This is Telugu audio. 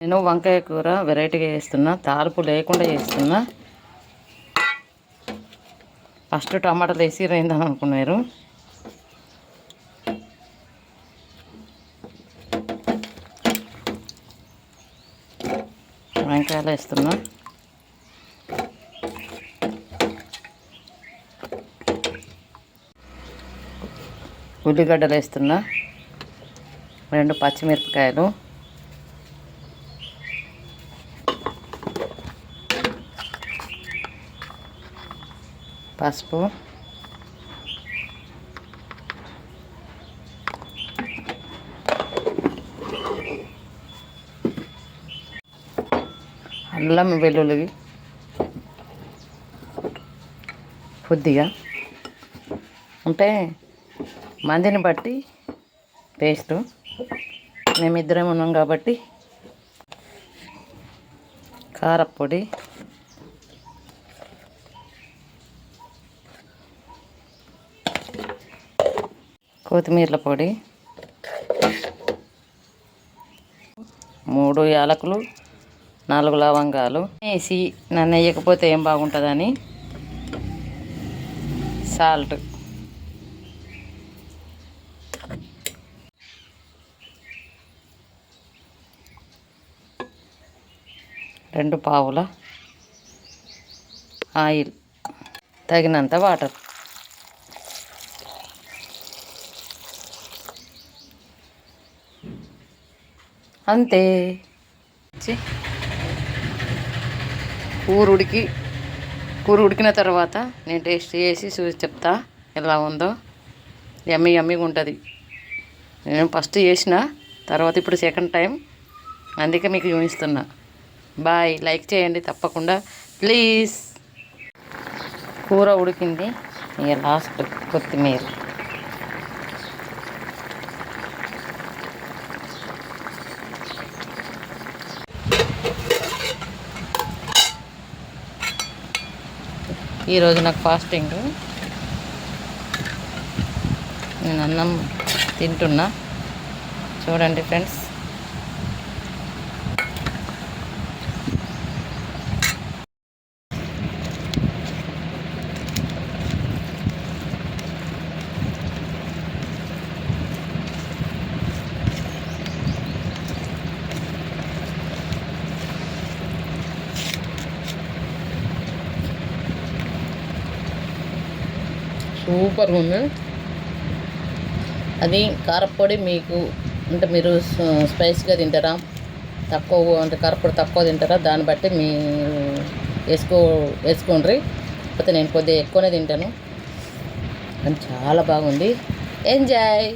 నేను వంకాయ కూర వెరైటీగా చేస్తున్నా, తాలింపు లేకుండా చేస్తున్నా. ఫస్ట్ టమాటాలు వేసి రైందని అనుకున్నారు. వంకాయలు వేస్తున్నా. ఉల్లిగడ్డలు వేస్తున్నా. 2 పచ్చిమిరపకాయలు, పసుపు, అల్లం వెల్లుల్లి కొద్దిగా అంటే మందిని బట్టి పేస్టు. మేమిద్దరం ఉన్నాం కాబట్టి కారపొడి, కొత్తిమీర పొడి, 3 యాలకులు, 4 లవంగాలు వేసి నన్ను వేయకపోతే ఏం బాగుంటుందని సాల్ట్, రెండు పావుల ఆయిల్, తగినంత వాటర్. అంతే. కూర ఉడికిన తర్వాత నేను టేస్ట్ చేసి చూసి చెప్తా ఎలా ఉందో. యమ్మీగా ఉంటుంది. నేను ఫస్ట్ చేసిన తర్వాత ఇప్పుడు సెకండ్ టైం, అందుకే మీకు చూపిస్తున్నా. బాయ్. లైక్ చేయండి తప్పకుండా ప్లీజ్. కూర ఉడికింది, ఇక లాస్ట్ కొత్తిమీర. ఈరోజు నాకు ఫాస్టింగ్. నేను అన్నం తింటున్నా, చూడండి ఫ్రెండ్స్. సూపర్గా ఉంది. అది కారపొడి మీకు అంటే మీరు స్పైస్గా తింటారా, తక్కువ అంటే కారపొడి తక్కువ తింటారా, దాన్ని బట్టి మీరు వేసుకోండి. కాకపోతే నేను కొద్దిగా ఎక్కువనే తింటాను, కానీ చాలా బాగుంది. ఎంజాయ్.